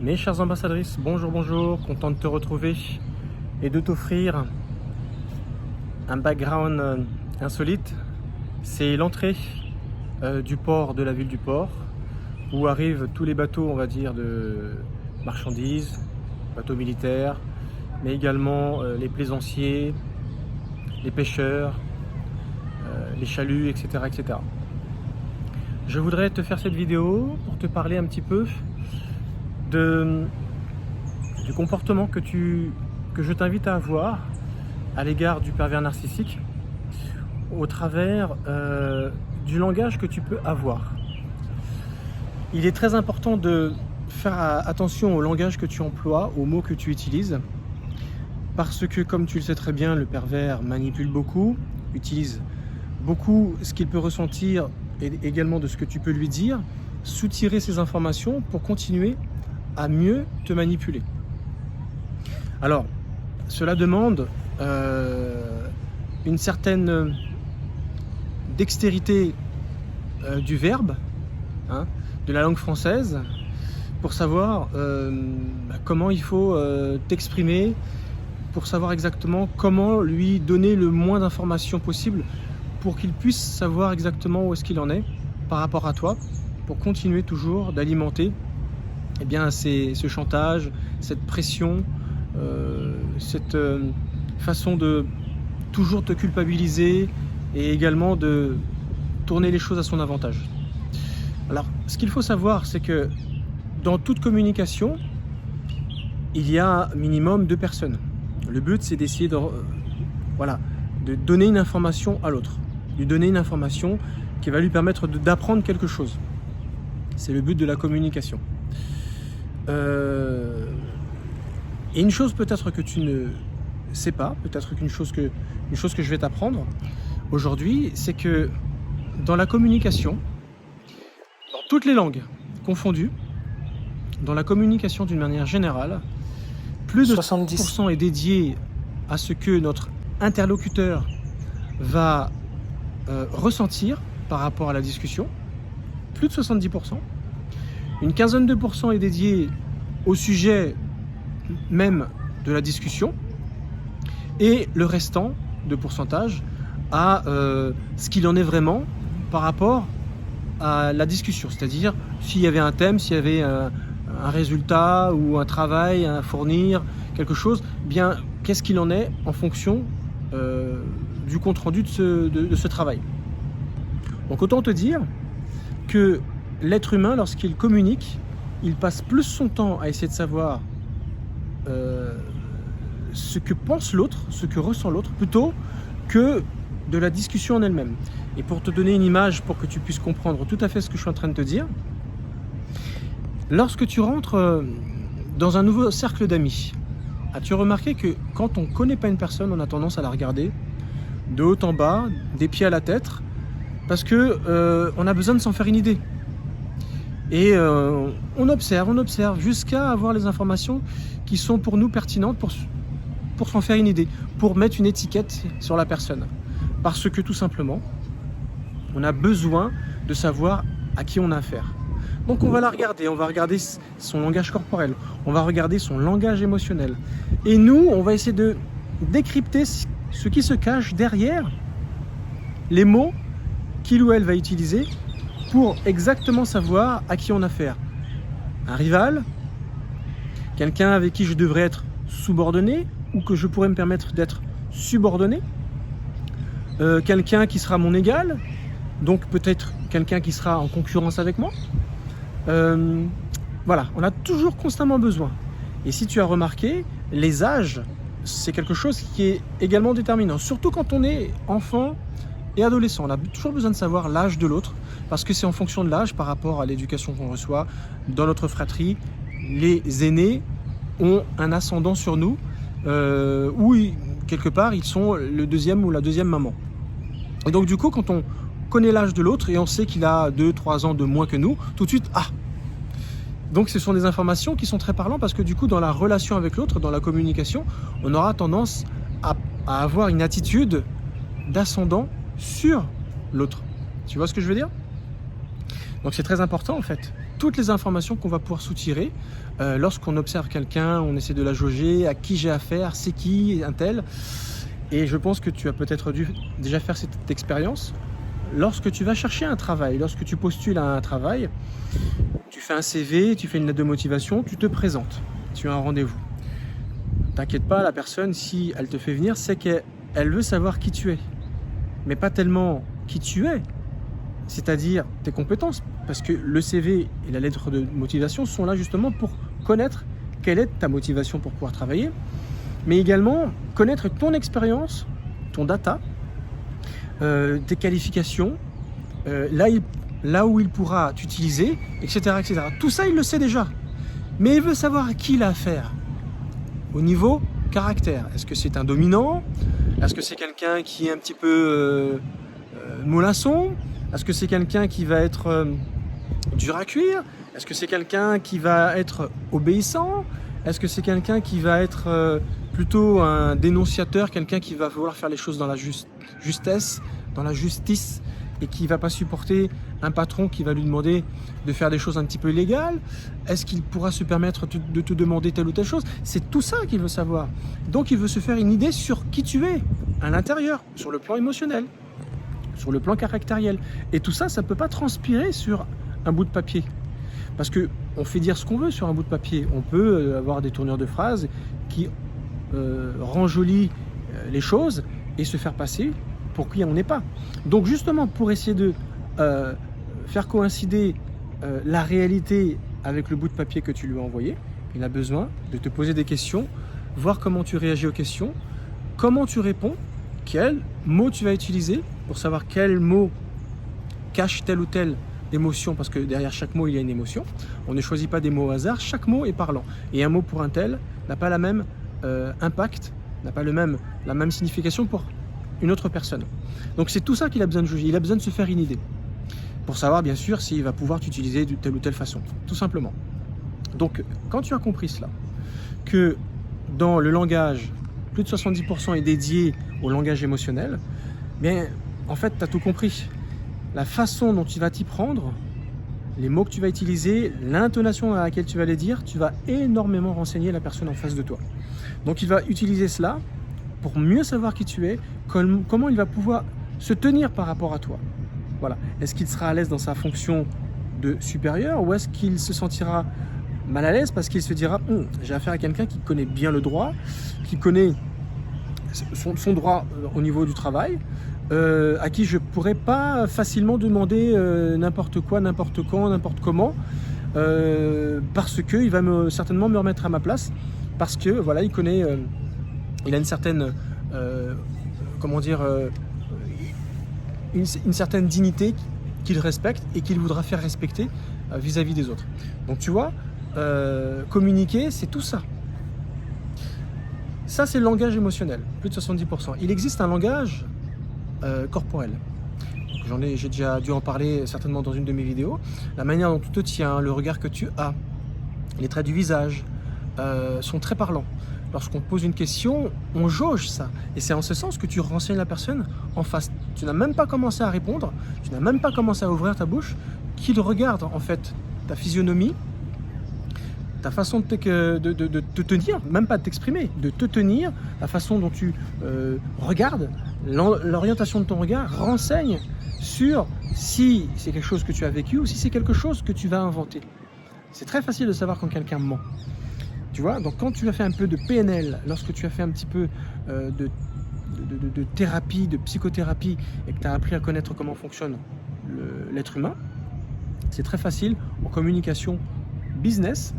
Mes chères ambassadrices, bonjour, bonjour, content de te retrouver et de t'offrir un background insolite. C'est l'entrée du port de la ville du port où arrivent tous les bateaux, on va dire, de marchandises, bateaux militaires, mais également les plaisanciers, les pêcheurs, les chaluts, etc., etc. Je voudrais te faire cette vidéo pour te parler un petit peu du comportement que je t'invite à avoir à l'égard du pervers narcissique au travers du langage que tu peux avoir. Il est très important de faire attention au langage que tu emploies, aux mots que tu utilises, parce que, comme tu le sais très bien, le pervers manipule beaucoup, utilise beaucoup ce qu'il peut ressentir et également de ce que tu peux lui dire, soutirer ces informations pour continuer à mieux te manipuler. Alors, cela demande une certaine dextérité du verbe, de la langue française, pour savoir comment il faut t'exprimer, pour savoir exactement comment lui donner le moins d'informations possible pour qu'il puisse savoir exactement où est-ce qu'il en est par rapport à toi, pour continuer toujours d'alimenter ce chantage, cette pression, cette façon de toujours te culpabiliser et également de tourner les choses à son avantage. Alors, ce qu'il faut savoir, c'est que dans toute communication, il y a un minimum de personnes. Le but, c'est d'essayer de donner une information à l'autre, lui donner une information qui va lui permettre d'apprendre quelque chose. C'est le but de la communication. Et une chose peut-être que tu ne sais pas, peut-être qu'une chose que je vais t'apprendre aujourd'hui, c'est que dans la communication, dans toutes les langues confondues, dans la communication d'une manière générale, plus de 70% est dédié à ce que notre interlocuteur va ressentir par rapport à la discussion, plus de 70%. Une quinzaine de pourcents est dédié au sujet même de la discussion et le restant de pourcentage à ce qu'il en est vraiment par rapport à la discussion, c'est-à-dire s'il y avait un thème, s'il y avait un résultat ou un travail à fournir, quelque chose, bien qu'est-ce qu'il en est en fonction du compte-rendu de ce travail. Donc autant te dire que l'être humain, lorsqu'il communique, il passe plus son temps à essayer de savoir ce que pense l'autre, ce que ressent l'autre, plutôt que de la discussion en elle-même. Et pour te donner une image, pour que tu puisses comprendre tout à fait ce que je suis en train de te dire, lorsque tu rentres dans un nouveau cercle d'amis, as-tu remarqué que quand on ne connaît pas une personne, on a tendance à la regarder de haut en bas, des pieds à la tête, parce que on a besoin de s'en faire une idée. Et on observe jusqu'à avoir les informations qui sont pour nous pertinentes pour s'en faire une idée, pour mettre une étiquette sur la personne. Parce que tout simplement, on a besoin de savoir à qui on a affaire. Donc on va la regarder, on va regarder son langage corporel, on va regarder son langage émotionnel. Et nous, on va essayer de décrypter ce qui se cache derrière les mots qu'il ou elle va utiliser pour exactement savoir à qui on a affaire. Un rival, quelqu'un avec qui je devrais être subordonné ou que je pourrais me permettre d'être subordonné, quelqu'un qui sera mon égal, donc peut-être quelqu'un qui sera en concurrence avec moi. Voilà, on a toujours constamment besoin. Et si tu as remarqué, les âges, c'est quelque chose qui est également déterminant, surtout quand on est enfant et adolescent. On a toujours besoin de savoir l'âge de l'autre, parce que c'est en fonction de l'âge par rapport à l'éducation qu'on reçoit. Dans notre fratrie, les aînés ont un ascendant sur nous, où quelque part ils sont le deuxième ou la deuxième maman. Et donc du coup, quand on connaît l'âge de l'autre et on sait qu'il a 2-3 ans de moins que nous, tout de suite, donc ce sont des informations qui sont très parlantes, parce que du coup, dans la relation avec l'autre, dans la communication, on aura tendance à avoir une attitude d'ascendant sur l'autre. Tu vois ce que je veux dire? Donc c'est très important en fait. toutes les informations qu'on va pouvoir soutirer lorsqu'on observe quelqu'un, on essaie de la jauger, à qui j'ai affaire, c'est qui, un tel. Et je pense que tu as peut-être dû déjà faire cette expérience. Lorsque tu vas chercher un travail, lorsque tu postules à un travail, tu fais un CV, tu fais une lettre de motivation, tu te présentes, tu as un rendez-vous. T'inquiète pas, la personne, si elle te fait venir, c'est qu'elle veut savoir qui tu es. Mais pas tellement qui tu es, c'est-à-dire tes compétences. Parce que le CV et la lettre de motivation sont là justement pour connaître quelle est ta motivation pour pouvoir travailler, mais également connaître ton expérience, ton data, tes qualifications, là où il pourra t'utiliser, etc., etc. Tout ça, il le sait déjà. Mais il veut savoir à qui il a affaire. Au niveau caractère, est-ce que c'est un dominant? Est-ce que c'est quelqu'un qui est un petit peu mollasson? Est-ce que c'est quelqu'un qui va être dur à cuire? Est-ce que c'est quelqu'un qui va être obéissant? Est-ce que c'est quelqu'un qui va être plutôt un dénonciateur, quelqu'un qui va vouloir faire les choses dans la justesse, dans la justice, et qui ne va pas supporter un patron qui va lui demander de faire des choses un petit peu illégales? Est-ce qu'il pourra se permettre de te demander telle ou telle chose? C'est tout ça qu'il veut savoir. Donc il veut se faire une idée sur qui tu es, à l'intérieur, sur le plan émotionnel, sur le plan caractériel. Et tout ça, ça ne peut pas transpirer sur un bout de papier. Parce qu'on fait dire ce qu'on veut sur un bout de papier. On peut avoir des tournures de phrases qui renjolissent les choses et se faire passer pour qui on n'est pas. Donc justement, pour essayer de faire coïncider la réalité avec le bout de papier que tu lui as envoyé, il a besoin de te poser des questions, voir comment tu réagis aux questions, comment tu réponds, quels mots tu vas utiliser pour savoir quel mot cache telle ou telle émotion, parce que derrière chaque mot il y a une émotion. On ne choisit pas des mots au hasard, chaque mot est parlant. Et un mot pour un tel n'a pas la même impact, n'a pas la même signification pour une autre personne. Donc c'est tout ça qu'il a besoin de juger, il a besoin de se faire une idée. Pour savoir bien sûr s'il va pouvoir t'utiliser de telle ou telle façon, tout simplement. Donc quand tu as compris cela, que dans le langage, plus de 70% est dédié au langage émotionnel, bien en fait tu as tout compris. La façon dont tu vas t'y prendre, les mots que tu vas utiliser, l'intonation à laquelle tu vas les dire, tu vas énormément renseigner la personne en face de toi. Donc il va utiliser cela pour mieux savoir qui tu es, comment il va pouvoir se tenir par rapport à toi. Voilà. Est-ce qu'il sera à l'aise dans sa fonction de supérieur, ou est-ce qu'il se sentira mal à l'aise parce qu'il se dira j'ai affaire à quelqu'un qui connaît bien le droit, qui connaît son droit au niveau du travail, à qui je ne pourrais pas facilement demander n'importe quoi, n'importe quand, n'importe comment, parce qu'il va certainement me remettre à ma place, parce que voilà, il connaît, il a une certaine, une certaine dignité qu'il respecte et qu'il voudra faire respecter vis-à-vis des autres. Donc tu vois, communiquer, c'est tout ça. Ça, c'est le langage émotionnel, plus de 70%. Il existe un langage corporel. J'ai déjà dû en parler certainement dans une de mes vidéos. La manière dont tu te tiens, le regard que tu as, les traits du visage sont très parlants. Lorsqu'on te pose une question, on jauge ça. Et c'est en ce sens que tu renseignes la personne en face. Tu n'as même pas commencé à répondre, tu n'as même pas commencé à ouvrir ta bouche, qu'il regarde en fait ta physionomie, ta façon de te tenir, même pas de t'exprimer, de te tenir, la façon dont tu regardes, l'orientation de ton regard renseigne sur si c'est quelque chose que tu as vécu ou si c'est quelque chose que tu vas inventer. C'est très facile de savoir quand quelqu'un ment. Tu vois, donc quand tu as fait un peu de PNL, lorsque tu as fait un petit peu de thérapie, de psychothérapie, et que tu as appris à connaître comment fonctionne l'être humain, c'est très facile en communication business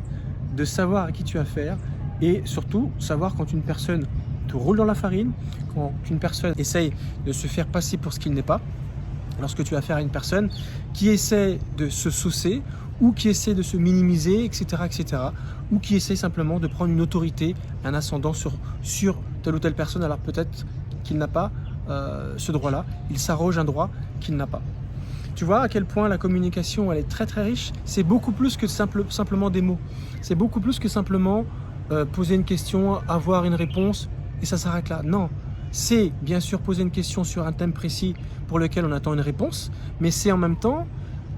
de savoir à qui tu as affaire et surtout savoir quand une personne te roule dans la farine, quand une personne essaye de se faire passer pour ce qu'il n'est pas, lorsque tu as affaire à une personne qui essaie de se saucer ou qui essaie de se minimiser, etc., etc., ou qui essaie simplement de prendre une autorité, un ascendant sur telle ou telle personne, alors peut-être qu'il n'a pas ce droit-là, il s'arroge un droit qu'il n'a pas. Tu vois à quel point la communication elle est très très riche. C'est beaucoup plus que simplement des mots. C'est beaucoup plus que simplement poser une question, avoir une réponse et ça s'arrête là. Non, c'est bien sûr poser une question sur un thème précis pour lequel on attend une réponse, mais c'est en même temps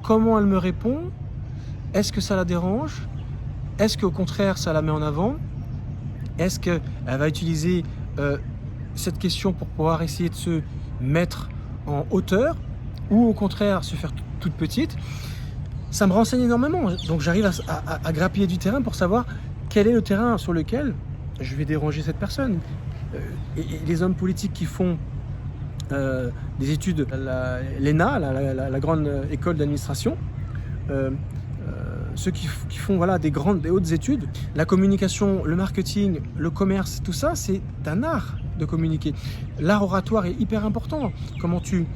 comment elle me répond, Est-ce que ça la dérange? Est-ce qu'au contraire, ça la met en avant? Est-ce qu'elle va utiliser cette question pour pouvoir essayer de se mettre en hauteur ou au contraire se faire toute petite? Ça me renseigne énormément. Donc j'arrive à grappiller du terrain pour savoir quel est le terrain sur lequel je vais déranger cette personne. Et les hommes politiques qui font des études à l'ENA, la grande école d'administration, ceux qui font voilà, des hautes études, la communication, le marketing, le commerce, tout ça, c'est un art de communiquer. L'art oratoire est hyper important. Comment tu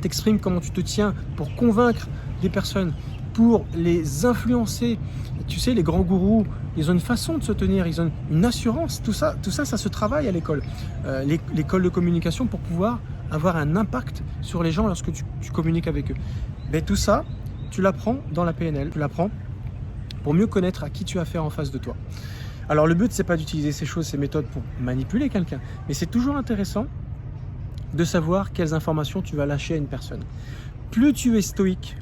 t'exprimes, comment tu te tiens pour convaincre des personnes, pour les influencer. Tu sais, les grands gourous, ils ont une façon de se tenir, ils ont une assurance. Tout ça, ça se travaille à l'école. L'école de communication pour pouvoir avoir un impact sur les gens lorsque tu communiques avec eux. Mais tout ça, tu l'apprends dans la PNL, tu l'apprends pour mieux connaître à qui tu as affaire en face de toi. Alors le but, c'est pas d'utiliser ces choses, ces méthodes pour manipuler quelqu'un, mais c'est toujours intéressant de savoir quelles informations tu vas lâcher à une personne. Plus tu es stoïque,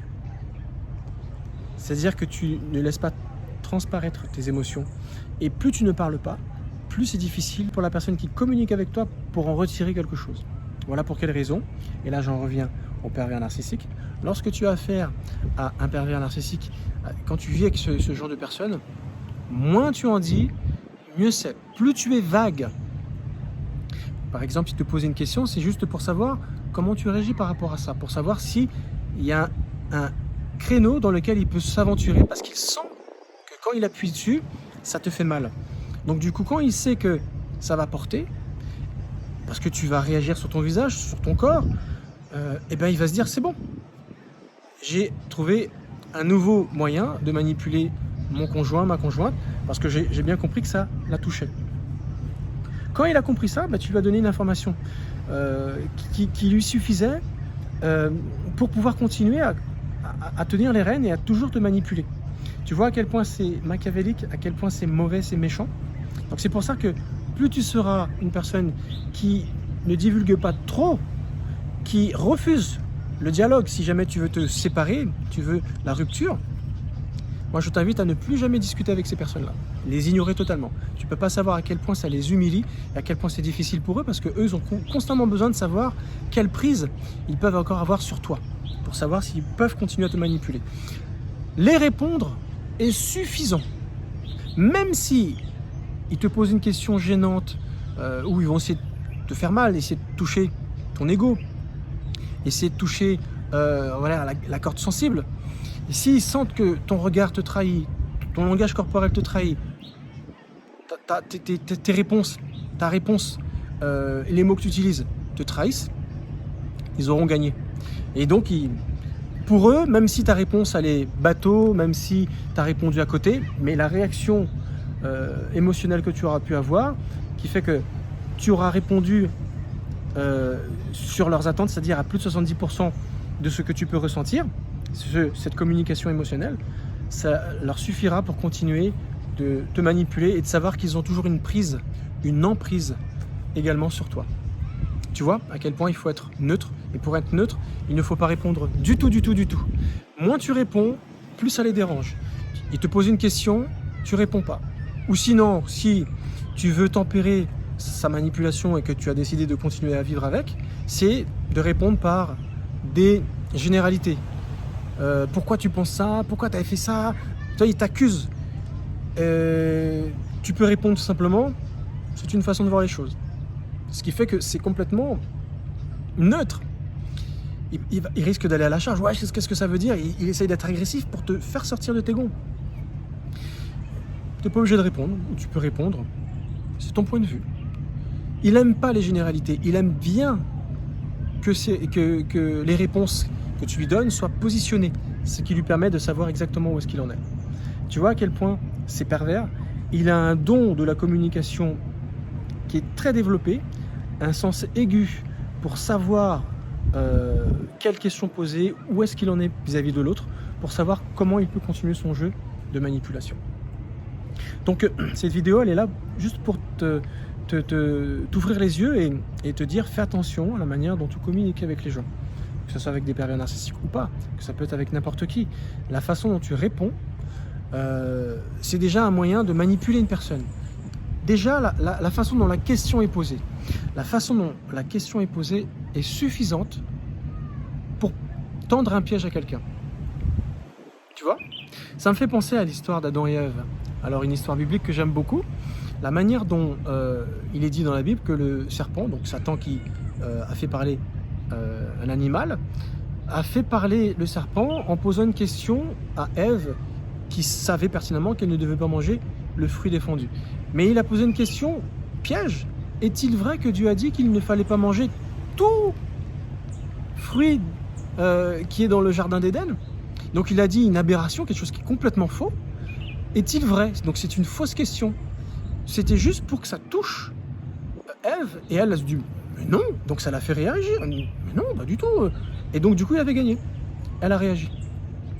c'est-à-dire que tu ne laisses pas transparaître tes émotions, et plus tu ne parles pas, plus c'est difficile pour la personne qui communique avec toi pour en retirer quelque chose. Voilà pour quelle raison, et là j'en reviens au pervers narcissique. Lorsque tu as affaire à un pervers narcissique, quand tu vis avec ce genre de personne, moins tu en dis, mieux c'est. Plus tu es vague. Par exemple, il te pose une question, c'est juste pour savoir comment tu réagis par rapport à ça, pour savoir s'il y a un créneau dans lequel il peut s'aventurer parce qu'il sent que quand il appuie dessus, ça te fait mal. Donc du coup, quand il sait que ça va porter, parce que tu vas réagir sur ton visage, sur ton corps, et ben il va se dire c'est bon. J'ai trouvé un nouveau moyen de manipuler mon conjoint, ma conjointe, parce que j'ai bien compris que ça la touchait. Quand il a compris ça, bah, tu lui as donné une information qui lui suffisait pour pouvoir continuer à tenir les rênes et à toujours te manipuler. Tu vois à quel point c'est machiavélique, à quel point c'est mauvais, c'est méchant. Donc c'est pour ça que plus tu seras une personne qui ne divulgue pas trop, qui refuse le dialogue, si jamais tu veux te séparer, tu veux la rupture, moi je t'invite à ne plus jamais discuter avec ces personnes-là, les ignorer totalement. Tu ne peux pas savoir à quel point ça les humilie et à quel point c'est difficile pour eux parce qu'eux ils ont constamment besoin de savoir quelle prise ils peuvent encore avoir sur toi pour savoir s'ils peuvent continuer à te manipuler. Les répondre est suffisant. Même si ils te posent une question gênante où ils vont essayer de te faire mal, essayer de toucher ton ego, essayer de toucher voilà, la corde sensible. Et s'ils sentent que ton regard te trahit, ton langage corporel te trahit, tes réponses, ta réponse, les mots que tu utilises te trahissent, ils auront gagné. Et donc, pour eux, même si ta réponse elle est bateau, même si tu as répondu à côté, mais la réaction émotionnelle que tu auras pu avoir, qui fait que tu auras répondu sur leurs attentes, c'est-à-dire à plus de 70% de ce que tu peux ressentir, cette communication émotionnelle, ça leur suffira pour continuer de te manipuler et de savoir qu'ils ont toujours une prise, une emprise également sur toi. Tu vois à quel point il faut être neutre, et pour être neutre, il ne faut pas répondre du tout. Moins tu réponds, plus ça les dérange. Ils te posent une question, tu réponds pas. Ou sinon, si tu veux tempérer sa manipulation et que tu as décidé de continuer à vivre avec, c'est de répondre par des généralités. Pourquoi tu penses ça? Pourquoi tu avais fait ça? Toi, il t'accuse. Tu peux répondre tout simplement, c'est une façon de voir les choses. Ce qui fait que c'est complètement neutre. Il risque d'aller à la charge. Ouais, qu'est-ce que ça veut dire? Il essaye d'être agressif pour te faire sortir de tes gonds. Tu n'es pas obligé de répondre, ou tu peux répondre. C'est ton point de vue. Il n'aime pas les généralités. Il aime bien que les réponses que tu lui donnes soient positionnées, ce qui lui permet de savoir exactement où est-ce qu'il en est. Tu vois à quel point c'est pervers. Il a un don de la communication qui est très développé, un sens aigu pour savoir quelles questions poser, où est-ce qu'il en est vis-à-vis de l'autre, pour savoir comment il peut continuer son jeu de manipulation. Donc cette vidéo, elle est là juste pour t'ouvrir les yeux et te dire fais attention à la manière dont tu communiques avec les gens. Que ce soit avec des pervers narcissiques ou pas, que ça peut être avec n'importe qui. La façon dont tu réponds c'est déjà un moyen de manipuler une personne. Déjà, la façon dont la question est posée, est suffisante pour tendre un piège à quelqu'un. Tu vois? Ça me fait penser à l'histoire d'Adam et Ève. Alors, une histoire biblique que j'aime beaucoup. La manière dont il est dit dans la Bible que le serpent, donc Satan qui a fait parler un animal, a fait parler le serpent en posant une question à Ève qui savait pertinemment qu'elle ne devait pas manger le fruit défendu. Mais il a posé une question piège. Est-il vrai que Dieu a dit qu'il ne fallait pas manger tout fruit qui est dans le jardin d'Éden? Donc il a dit une aberration, quelque chose qui est complètement faux. Est-il vrai? Donc c'est une fausse question. C'était juste pour que ça touche Ève, et elle a dit mais non, donc ça l'a fait réagir. Mais non, pas du tout. Et donc du coup il avait gagné. Elle a réagi.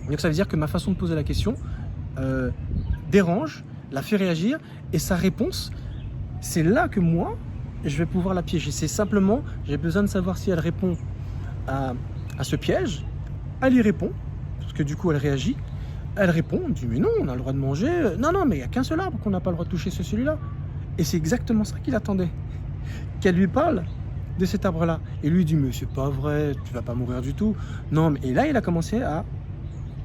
Donc ça veut dire que ma façon de poser la question dérange, la fait réagir, et sa réponse, c'est là que moi, je vais pouvoir la piéger. C'est simplement, j'ai besoin de savoir si elle répond à ce piège. Elle y répond, parce que du coup elle réagit. Elle répond, elle dit mais non, on a le droit de manger. Non, mais il n'y a qu'un seul arbre qu'on n'a pas le droit de toucher, c'est celui-là. Et c'est exactement ça qu'il attendait. Qu'elle lui parle de cet arbre-là. Et lui dit mais c'est pas vrai, tu vas pas mourir du tout. Non, mais et là il a commencé à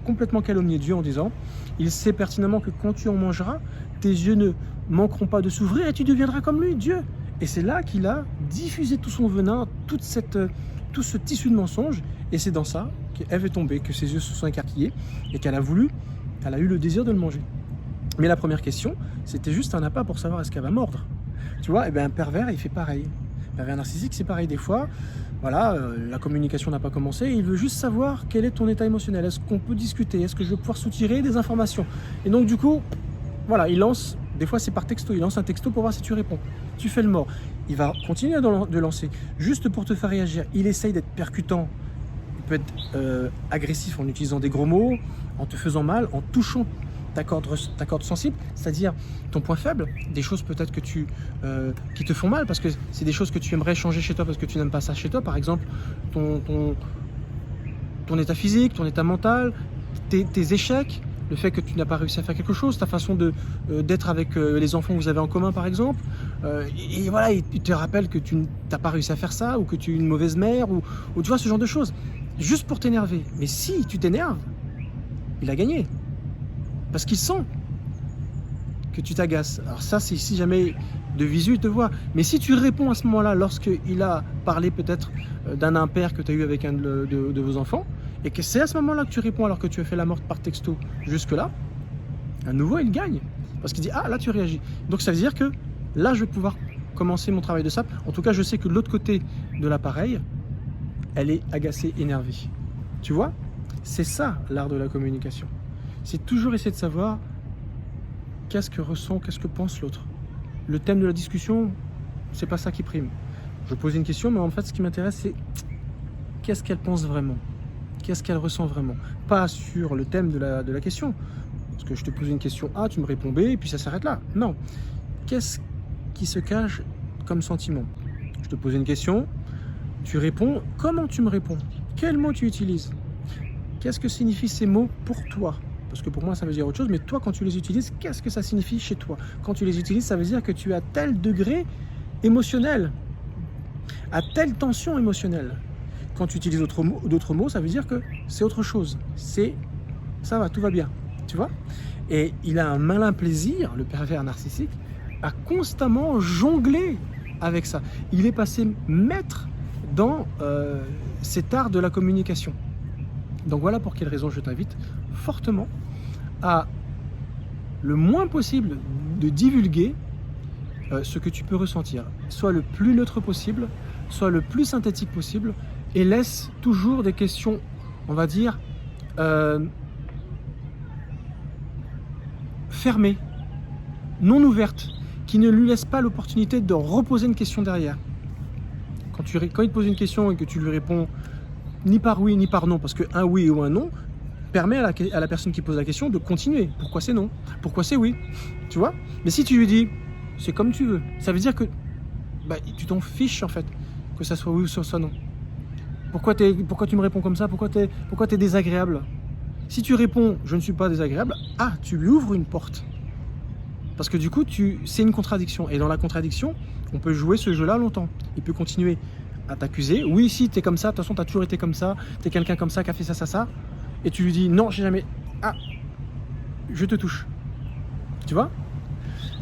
complètement calomnier Dieu en disant il sait pertinemment que quand tu en mangeras, tes yeux ne manqueront pas de s'ouvrir et tu deviendras comme lui, Dieu. Et c'est là qu'il a diffusé tout son venin, tout ce tissu de mensonges. Et c'est dans ça qu'Ève est tombée, que ses yeux se sont écarquillés et qu'elle a eu le désir de le manger. Mais la première question, c'était juste un appât pour savoir est-ce qu'elle va mordre. Tu vois, et bien un pervers, il fait pareil. Un pervers narcissique, c'est pareil des fois. Voilà, la communication n'a pas commencé, il veut juste savoir quel est ton état émotionnel. Est-ce qu'on peut discuter? Est-ce que je vais pouvoir soutirer des informations? Et donc du coup, voilà, il lance, des fois c'est par texto, il lance un texto pour voir si tu réponds. Tu fais le mort. Il va continuer de lancer, juste pour te faire réagir. Il essaye d'être percutant. Il peut être agressif en utilisant des gros mots, en te faisant mal, en touchant ta corde sensible, c'est-à-dire ton point faible, des choses peut-être que qui te font mal, parce que c'est des choses que tu aimerais changer chez toi parce que tu n'aimes pas ça chez toi, par exemple ton état physique, ton état mental, tes échecs, le fait que tu n'as pas réussi à faire quelque chose, ta façon d'être avec les enfants que vous avez en commun par exemple, et voilà, il te rappelle que tu n'as pas réussi à faire ça, ou que tu es une mauvaise mère, ou tu vois ce genre de choses, juste pour t'énerver. Mais si tu t'énerves, il a gagné. Parce qu'il sent que tu t'agaces. Alors ça, c'est si jamais de visu, il te voit. Mais si tu réponds à ce moment-là, lorsqu'il a parlé peut-être d'un impair que tu as eu avec un de vos enfants, et que c'est à ce moment-là que tu réponds alors que tu as fait la morte par texto jusque-là, à nouveau, il gagne. Parce qu'il dit, ah, là, tu réagis. Donc ça veut dire que là, je vais pouvoir commencer mon travail de sape. En tout cas, je sais que de l'autre côté de l'appareil, elle est agacée, énervée. Tu vois? C'est ça, l'art de la communication. C'est toujours essayer de savoir qu'est-ce que ressent, qu'est-ce que pense l'autre. Le thème de la discussion, c'est pas ça qui prime. Je pose une question, mais en fait, ce qui m'intéresse, c'est qu'est-ce qu'elle pense vraiment, qu'est-ce qu'elle ressent vraiment. Pas sur le thème de la question, parce que je te pose une question A, tu me réponds B, et puis ça s'arrête là. Non. Qu'est-ce qui se cache comme sentiment? Je te pose une question, tu réponds, comment tu me réponds? Quels mots tu utilises? Qu'est-ce que signifient ces mots pour toi? Parce que pour moi, ça veut dire autre chose, mais toi, quand tu les utilises, qu'est-ce que ça signifie chez toi? Quand tu les utilises, ça veut dire que tu as tel degré émotionnel, à telle tension émotionnelle. Quand tu utilises d'autres mots, ça veut dire que c'est autre chose. Ça va, tout va bien, tu vois? Et il a un malin plaisir, le pervers narcissique, à constamment jongler avec ça. Il est passé maître dans cet art de la communication. Donc voilà pour quelle raison je t'invite fortement à le moins possible de divulguer ce que tu peux ressentir. Sois le plus neutre possible, sois le plus synthétique possible, et laisse toujours des questions, on va dire, fermées, non ouvertes, qui ne lui laissent pas l'opportunité de reposer une question derrière. Quand il te pose une question et que tu lui réponds ni par oui ni par non, parce qu'un oui ou un non permet à la personne qui pose la question de continuer. Pourquoi c'est non? Pourquoi c'est oui? Tu vois? Mais si tu lui dis c'est comme tu veux, ça veut dire que tu t'en fiches en fait, que ça soit oui ou ça soit non. Pourquoi tu me réponds comme ça? Pourquoi t'es désagréable? Si tu réponds « je ne suis pas désagréable », ah, tu lui ouvres une porte. Parce que du coup, c'est une contradiction. Et dans la contradiction, on peut jouer ce jeu-là longtemps. Il peut continuer à t'accuser. Oui, si, t'es comme ça, de toute façon, t'as toujours été comme ça, t'es quelqu'un comme ça qui a fait ça, ça, ça. Et tu lui dis, non, j'ai jamais... Ah, je te touche. Tu vois?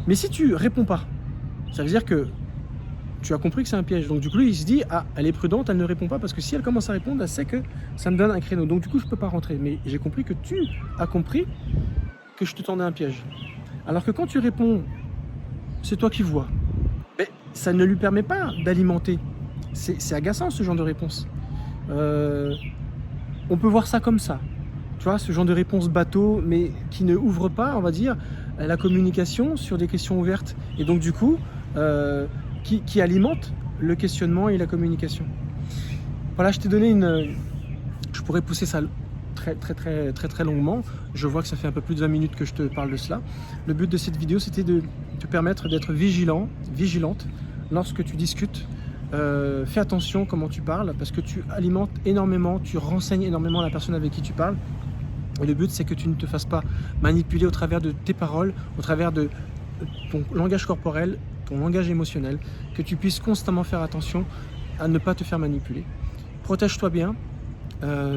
Mais si tu réponds pas, ça veut dire que tu as compris que c'est un piège. Donc du coup, il se dit, ah, elle est prudente, elle ne répond pas, parce que si elle commence à répondre, elle sait que ça me donne un créneau. Donc du coup, je peux pas rentrer. Mais j'ai compris que tu as compris que je te tendais un piège. Alors que quand tu réponds, c'est toi qui vois, mais ça ne lui permet pas d'alimenter. C'est agaçant ce genre de réponse. On peut voir ça comme ça. Tu vois, ce genre de réponse bateau, mais qui ne ouvre pas, on va dire, la communication sur des questions ouvertes. Et donc du coup, qui alimente le questionnement et la communication. Voilà, je t'ai donné une... Je pourrais pousser ça très longuement. Je vois que ça fait un peu plus de 20 minutes que je te parle de cela. Le but de cette vidéo, c'était de te permettre d'être vigilante lorsque tu discutes. Fais attention comment tu parles, parce que tu alimentes énormément, tu renseignes énormément la personne avec qui tu parles. Et le but, c'est que tu ne te fasses pas manipuler au travers de tes paroles, au travers de ton langage corporel, ton langage émotionnel, que tu puisses constamment faire attention à ne pas te faire manipuler. Protège-toi bien,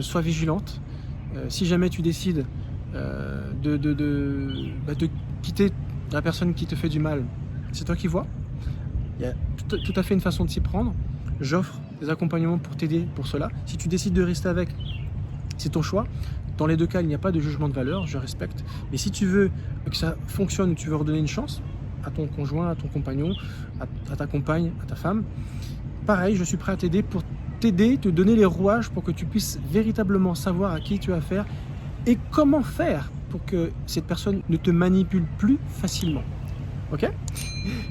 sois vigilante. Si jamais tu décides de quitter la personne qui te fait du mal, c'est toi qui vois. Il y a tout à fait une façon de s'y prendre. J'offre des accompagnements pour t'aider pour cela. Si tu décides de rester avec, c'est ton choix. Dans les deux cas, il n'y a pas de jugement de valeur, je respecte. Mais si tu veux que ça fonctionne ou tu veux redonner une chance à ton conjoint, à ton compagnon, à ta compagne, à ta femme, pareil, je suis prêt à t'aider pour t'aider, te donner les rouages pour que tu puisses véritablement savoir à qui tu as affaire et comment faire pour que cette personne ne te manipule plus facilement. Ok?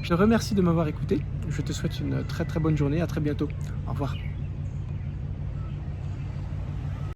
Je te remercie de m'avoir écouté. Je te souhaite une très bonne journée. À très bientôt. Au revoir.